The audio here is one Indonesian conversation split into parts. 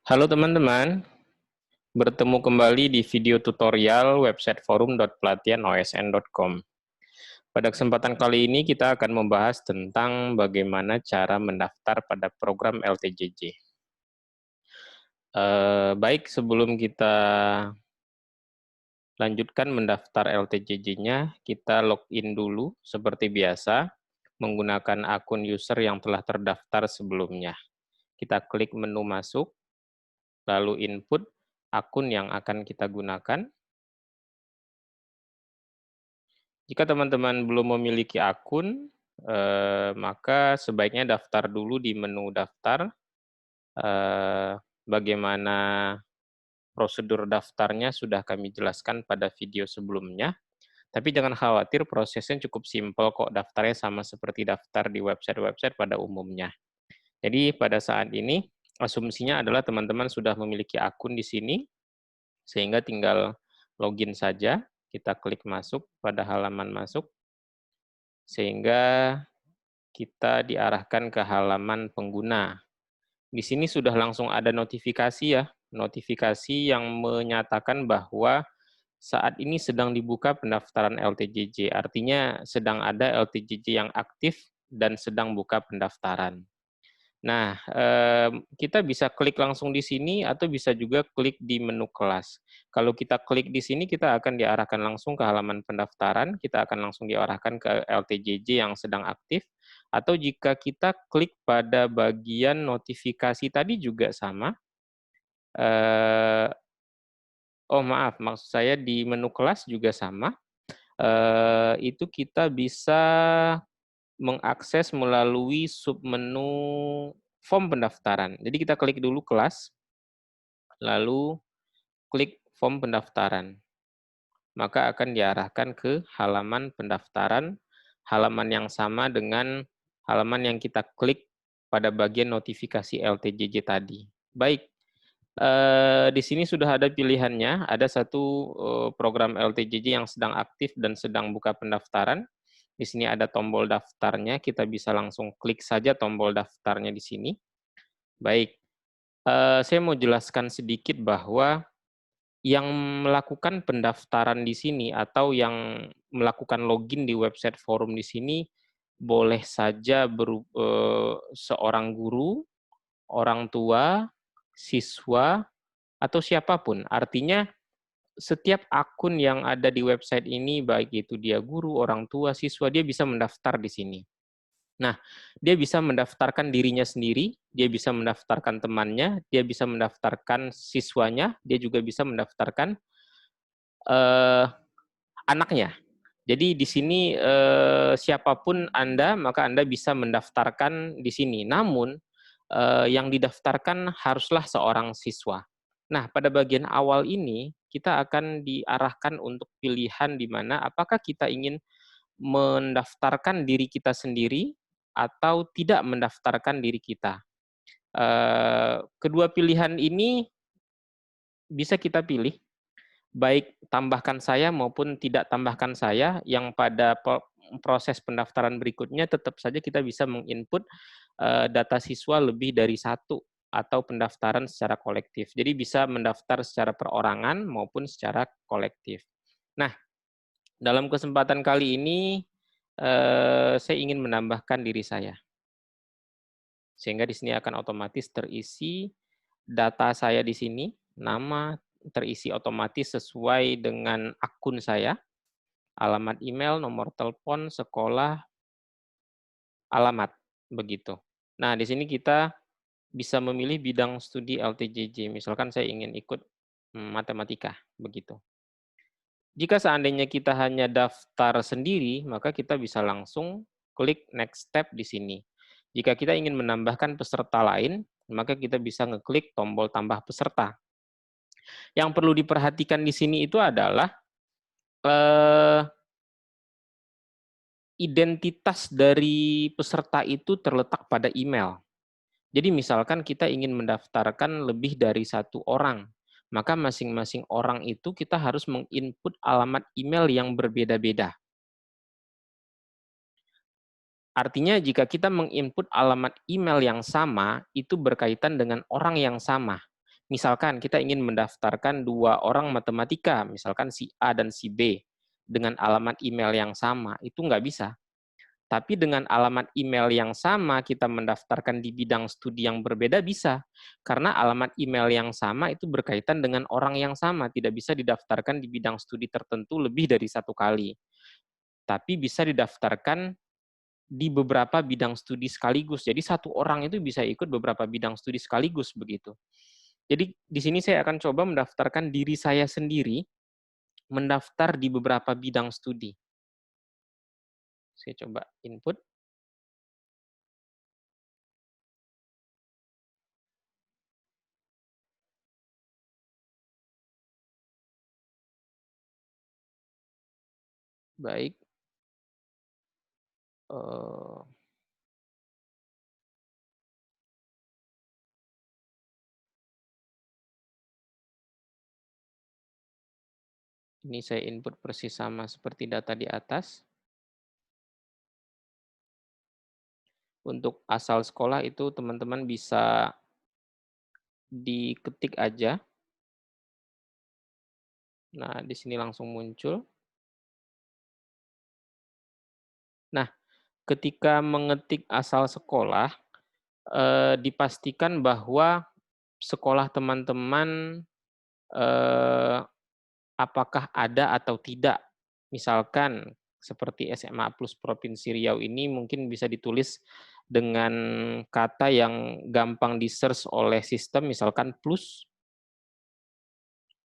Halo teman-teman, bertemu kembali di video tutorial website forum.pelatihanosn.com. Pada kesempatan kali ini kita akan membahas tentang bagaimana cara mendaftar pada program LTJJ. Baik, sebelum kita lanjutkan mendaftar LTJJ-nya, kita login dulu seperti biasa menggunakan akun user yang telah terdaftar sebelumnya. Kita klik menu masuk, lalu input akun yang akan kita gunakan. Jika teman-teman belum memiliki akun, maka sebaiknya daftar dulu di menu daftar. Bagaimana prosedur daftarnya sudah kami jelaskan pada video sebelumnya. Tapi jangan khawatir, prosesnya cukup simpel kok, daftarnya sama seperti daftar di website-website pada umumnya. Jadi pada saat ini, asumsinya adalah teman-teman sudah memiliki akun di sini, sehingga tinggal login saja, kita klik masuk pada halaman masuk, sehingga kita diarahkan ke halaman pengguna. Di sini sudah langsung ada notifikasi ya, notifikasi yang menyatakan bahwa saat ini sedang dibuka pendaftaran LTJJ, artinya sedang ada LTJJ yang aktif dan sedang buka pendaftaran. Nah, kita bisa klik langsung di sini atau bisa juga klik di menu kelas. Kalau kita klik di sini, kita akan diarahkan langsung ke halaman pendaftaran, kita akan langsung diarahkan ke LTJJ yang sedang aktif, atau jika kita klik pada bagian notifikasi tadi juga sama. Oh maaf, maksud saya di menu kelas juga sama. Itu kita bisa mengakses melalui submenu form pendaftaran. Jadi kita klik dulu kelas, lalu klik form pendaftaran. Maka akan diarahkan ke halaman pendaftaran, halaman yang sama dengan halaman yang kita klik pada bagian notifikasi LTJJ tadi. Baik, di sini sudah ada pilihannya, ada satu program LTJJ yang sedang aktif dan sedang buka pendaftaran. Di sini ada tombol daftarnya, kita bisa langsung klik saja tombol daftarnya di sini. Baik, saya mau jelaskan sedikit bahwa yang melakukan pendaftaran di sini atau yang melakukan login di website forum di sini boleh saja seorang guru, orang tua, siswa, atau siapapun. Artinya setiap akun yang ada di website ini, baik itu dia guru, orang tua, siswa, dia bisa mendaftar di sini. Nah, dia bisa mendaftarkan dirinya sendiri, dia bisa mendaftarkan temannya, dia bisa mendaftarkan siswanya, dia juga bisa mendaftarkan anaknya. Jadi di sini siapapun Anda, maka Anda bisa mendaftarkan di sini. Namun yang didaftarkan haruslah seorang siswa. Nah, pada bagian awal ini kita akan diarahkan untuk pilihan di mana apakah kita ingin mendaftarkan diri kita sendiri atau tidak mendaftarkan diri kita. Kedua pilihan ini bisa kita pilih, baik tambahkan saya maupun tidak tambahkan saya, yang pada proses pendaftaran berikutnya tetap saja kita bisa menginput data siswa lebih dari satu atau pendaftaran secara kolektif. Jadi bisa mendaftar secara perorangan maupun secara kolektif. Nah, dalam kesempatan kali ini saya ingin menambahkan diri saya. Sehingga di sini akan otomatis terisi data saya di sini, nama terisi otomatis sesuai dengan akun saya, alamat email, nomor telepon, sekolah, alamat, begitu. Nah, di sini kita bisa memilih bidang studi LTJJ, misalkan saya ingin ikut matematika, begitu. Jika seandainya kita hanya daftar sendiri, maka kita bisa langsung klik next step di sini. Jika kita ingin menambahkan peserta lain, maka kita bisa ngeklik tombol tambah peserta. Yang perlu diperhatikan di sini itu adalah identitas dari peserta itu terletak pada email. Jadi misalkan kita ingin mendaftarkan lebih dari satu orang, maka masing-masing orang itu kita harus menginput alamat email yang berbeda-beda. Artinya jika kita menginput alamat email yang sama, itu berkaitan dengan orang yang sama. Misalkan kita ingin mendaftarkan 2 orang matematika, misalkan si A dan si B, dengan alamat email yang sama, itu nggak bisa. Tapi dengan alamat email yang sama, kita mendaftarkan di bidang studi yang berbeda bisa. Karena alamat email yang sama itu berkaitan dengan orang yang sama, tidak bisa didaftarkan di bidang studi tertentu lebih dari 1 kali. Tapi bisa didaftarkan di beberapa bidang studi sekaligus. Jadi satu orang itu bisa ikut beberapa bidang studi sekaligus begitu. Jadi di sini saya akan coba mendaftarkan diri saya sendiri, mendaftar di beberapa bidang studi. Saya coba input. Baik. Ini saya input persis sama seperti data di atas. Untuk asal sekolah itu teman-teman bisa diketik aja. Nah, di sini langsung muncul. Nah, ketika mengetik asal sekolah, dipastikan bahwa sekolah teman-teman apakah ada atau tidak. Misalkan seperti SMA Plus Provinsi Riau ini mungkin bisa ditulis dengan kata yang gampang di-search oleh sistem, misalkan plus.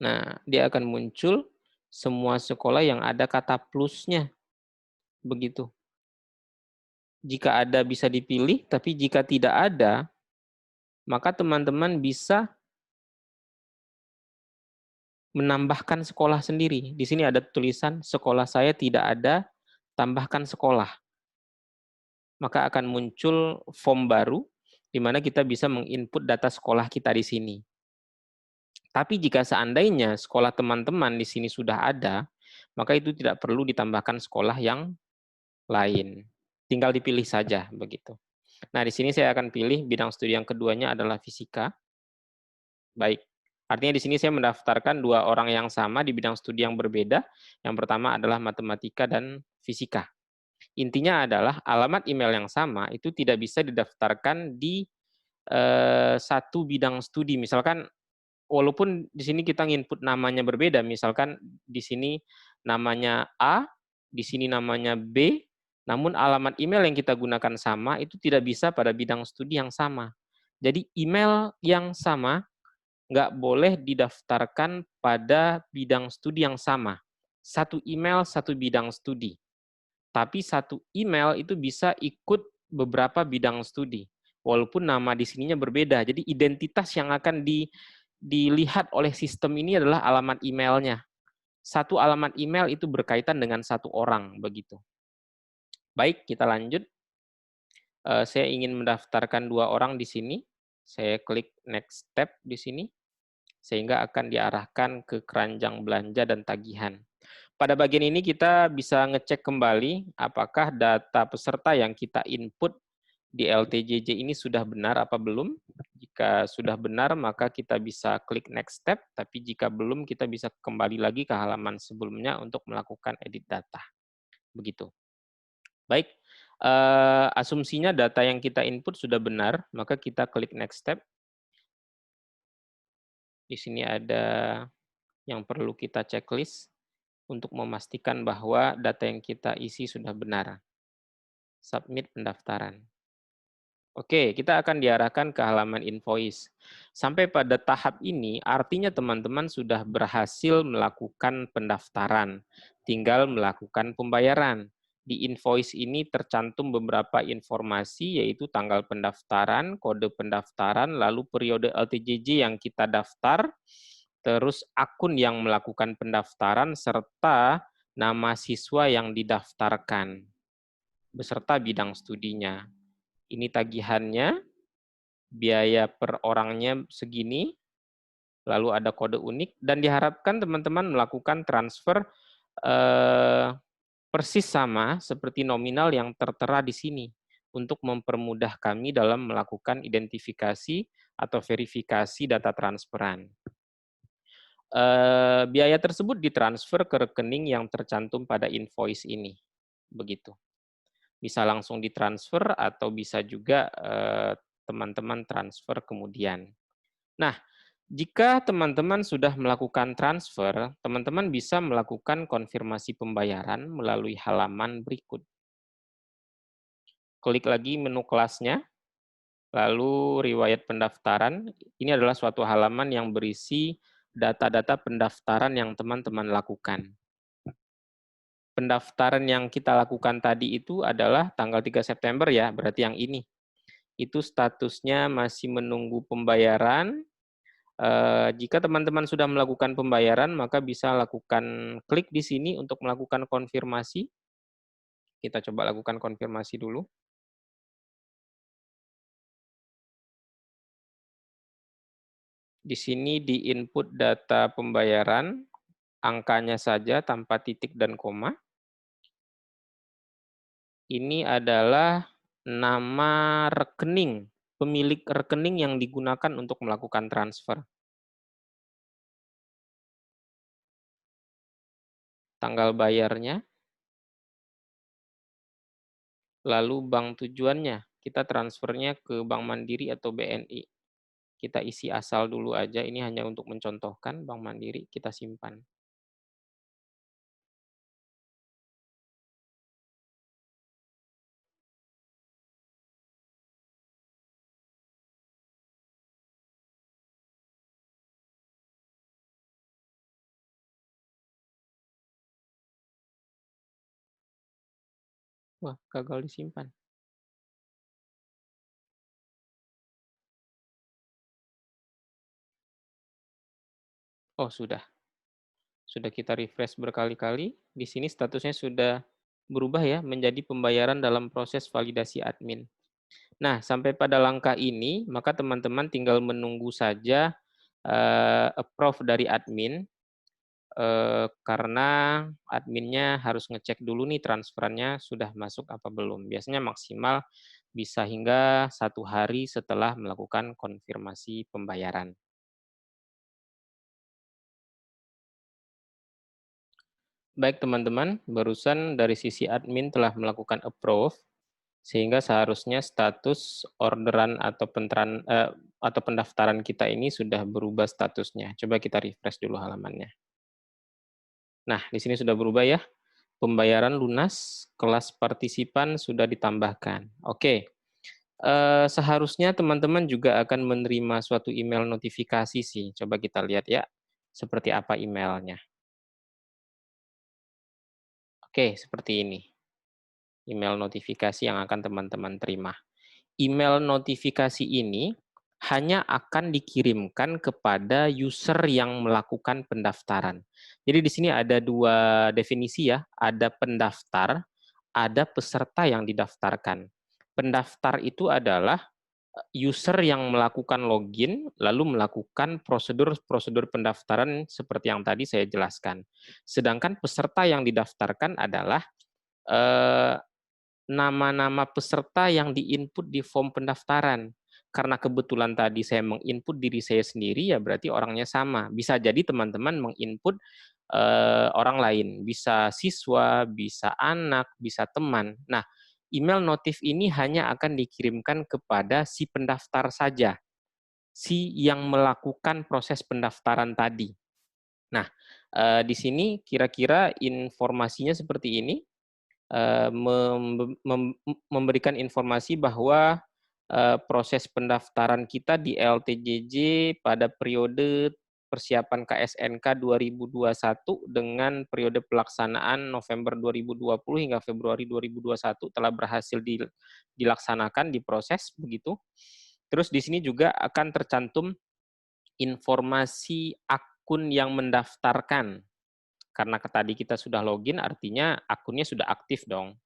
Nah, dia akan muncul semua sekolah yang ada kata plusnya. Begitu. Jika ada bisa dipilih, tapi jika tidak ada, maka teman-teman bisa menambahkan sekolah sendiri. Di sini ada tulisan sekolah saya tidak ada, tambahkan sekolah. Maka akan muncul form baru di mana kita bisa menginput data sekolah kita di sini. Tapi jika seandainya sekolah teman-teman di sini sudah ada, maka itu tidak perlu ditambahkan sekolah yang lain. Tinggal dipilih saja begitu. Nah, di sini saya akan pilih bidang studi yang keduanya adalah fisika. Baik. Artinya di sini saya mendaftarkan 2 orang yang sama di bidang studi yang berbeda. Yang pertama adalah matematika dan fisika. Intinya adalah alamat email yang sama itu tidak bisa didaftarkan di satu bidang studi. Misalkan walaupun di sini kita nginput namanya berbeda, misalkan di sini namanya A, di sini namanya B, namun alamat email yang kita gunakan sama itu tidak bisa pada bidang studi yang sama. Jadi email yang sama nggak boleh didaftarkan pada bidang studi yang sama. Satu email, satu bidang studi. Tapi satu email itu bisa ikut beberapa bidang studi. Walaupun nama di sininya berbeda. Jadi identitas yang akan dilihat oleh sistem ini adalah alamat emailnya. Satu alamat email itu berkaitan dengan satu orang, begitu. Baik, kita lanjut. Saya ingin mendaftarkan 2 orang di sini. Saya klik next step di sini, sehingga akan diarahkan ke keranjang belanja dan tagihan. Pada bagian ini kita bisa ngecek kembali apakah data peserta yang kita input di LTJJ ini sudah benar apa belum. Jika sudah benar, maka kita bisa klik next step, tapi jika belum, kita bisa kembali lagi ke halaman sebelumnya untuk melakukan edit data. Begitu. Baik, asumsinya data yang kita input sudah benar, maka kita klik next step. Di sini ada yang perlu kita checklist untuk memastikan bahwa data yang kita isi sudah benar. Submit pendaftaran. Oke, kita akan diarahkan ke halaman invoice. Sampai pada tahap ini, artinya teman-teman sudah berhasil melakukan pendaftaran, tinggal melakukan pembayaran. Di invoice ini tercantum beberapa informasi, yaitu tanggal pendaftaran, kode pendaftaran, lalu periode LTJJ yang kita daftar, terus akun yang melakukan pendaftaran, serta nama siswa yang didaftarkan, beserta bidang studinya. Ini tagihannya, biaya per orangnya segini, lalu ada kode unik, dan diharapkan teman-teman melakukan transfer persis sama seperti nominal yang tertera di sini, untuk mempermudah kami dalam melakukan identifikasi atau verifikasi data transferan. Biaya tersebut ditransfer ke rekening yang tercantum pada invoice ini, begitu. Bisa langsung ditransfer atau bisa juga teman-teman transfer kemudian. Nah, jika teman-teman sudah melakukan transfer, teman-teman bisa melakukan konfirmasi pembayaran melalui halaman berikut. Klik lagi menu kelasnya, lalu riwayat pendaftaran. Ini adalah suatu halaman yang berisi data-data pendaftaran yang teman-teman lakukan. Pendaftaran yang kita lakukan tadi itu adalah tanggal 3 September ya, berarti yang ini. Itu statusnya masih menunggu pembayaran. Jika teman-teman sudah melakukan pembayaran, maka bisa lakukan klik di sini untuk melakukan konfirmasi. Kita coba lakukan konfirmasi dulu. Di sini di input data pembayaran, angkanya saja tanpa titik dan koma. Ini adalah nama rekening, pemilik rekening yang digunakan untuk melakukan transfer. Tanggal bayarnya, lalu bank tujuannya. Kita transfernya ke Bank Mandiri atau BNI. Kita isi asal dulu aja, ini hanya untuk mencontohkan Bank Mandiri, kita simpan. Wah, gagal disimpan. Oh, sudah. Sudah kita refresh berkali-kali. Di sini statusnya sudah berubah ya, menjadi pembayaran dalam proses validasi admin. Nah, sampai pada langkah ini, maka teman-teman tinggal menunggu saja approve dari admin, karena adminnya harus ngecek dulu nih transferannya sudah masuk apa belum. Biasanya maksimal bisa hingga 1 hari setelah melakukan konfirmasi pembayaran. Baik teman-teman, barusan dari sisi admin telah melakukan approve, sehingga seharusnya status orderan atau pendaftaran kita ini sudah berubah statusnya. Coba kita refresh dulu halamannya. Nah, di sini sudah berubah ya. Pembayaran lunas, kelas partisipan sudah ditambahkan. Oke, seharusnya teman-teman juga akan menerima suatu email notifikasi sih. Coba kita lihat ya, seperti apa emailnya. Oke, seperti ini. Email notifikasi yang akan teman-teman terima. Email notifikasi ini hanya akan dikirimkan kepada user yang melakukan pendaftaran. Jadi di sini ada 2 definisi ya, ada pendaftar, ada peserta yang didaftarkan. Pendaftar itu adalah user yang melakukan login lalu melakukan prosedur-prosedur pendaftaran seperti yang tadi saya jelaskan. Sedangkan peserta yang didaftarkan adalah eh, nama-nama peserta yang diinput di form pendaftaran. Karena kebetulan tadi saya menginput diri saya sendiri, ya berarti orangnya sama. Bisa jadi teman-teman menginput orang lain, bisa siswa, bisa anak, bisa teman. Nah, email notif ini hanya akan dikirimkan kepada si pendaftar saja, si yang melakukan proses pendaftaran tadi. Nah, di sini kira-kira informasinya seperti ini. Memberikan informasi bahwa proses pendaftaran kita di LTJJ pada periode persiapan KSNK 2021 dengan periode pelaksanaan November 2020 hingga Februari 2021 telah berhasil dilaksanakan, diproses begitu. Terus di sini juga akan tercantum informasi akun yang mendaftarkan. Karena tadi kita sudah login, artinya akunnya sudah aktif dong.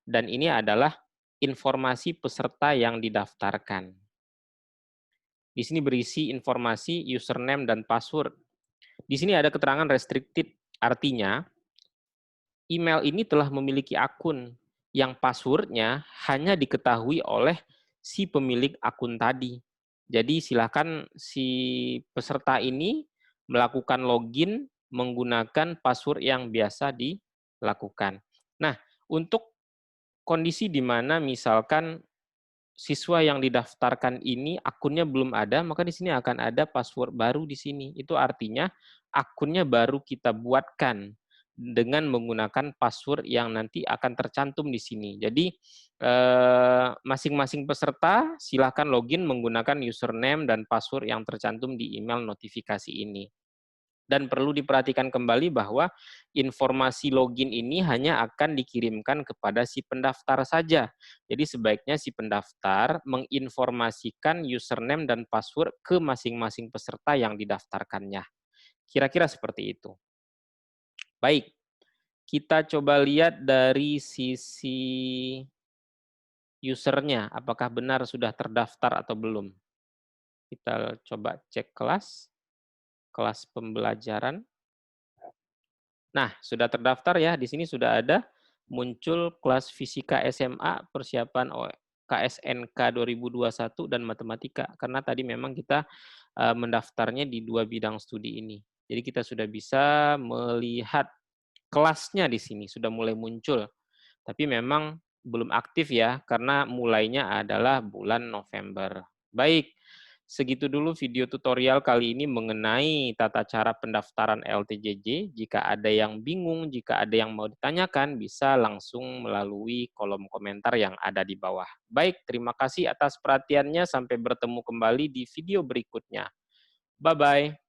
Dan ini adalah informasi peserta yang didaftarkan. Di sini berisi informasi username dan password. Di sini ada keterangan restricted, artinya email ini telah memiliki akun yang passwordnya hanya diketahui oleh si pemilik akun tadi. Jadi silakan si peserta ini melakukan login menggunakan password yang biasa dilakukan. Nah, untuk kondisi di mana misalkan siswa yang didaftarkan ini akunnya belum ada, maka di sini akan ada password baru di sini. Itu artinya akunnya baru kita buatkan dengan menggunakan password yang nanti akan tercantum di sini. Jadi masing-masing peserta silakan login menggunakan username dan password yang tercantum di email notifikasi ini. Dan perlu diperhatikan kembali bahwa informasi login ini hanya akan dikirimkan kepada si pendaftar saja. Jadi sebaiknya si pendaftar menginformasikan username dan password ke masing-masing peserta yang didaftarkannya. Kira-kira seperti itu. Baik, kita coba lihat dari sisi usernya, apakah benar sudah terdaftar atau belum. Kita coba cek kelas pembelajaran. Nah, sudah terdaftar ya, di sini sudah ada muncul kelas Fisika SMA persiapan KSNK 2021 dan Matematika, karena tadi memang kita mendaftarnya di 2 bidang studi ini. Jadi kita sudah bisa melihat kelasnya di sini, sudah mulai muncul. Tapi memang belum aktif ya, karena mulainya adalah bulan November. Baik, segitu dulu video tutorial kali ini mengenai tata cara pendaftaran LTJJ. Jika ada yang bingung, jika ada yang mau ditanyakan, bisa langsung melalui kolom komentar yang ada di bawah. Baik, terima kasih atas perhatiannya. Sampai bertemu kembali di video berikutnya. Bye-bye.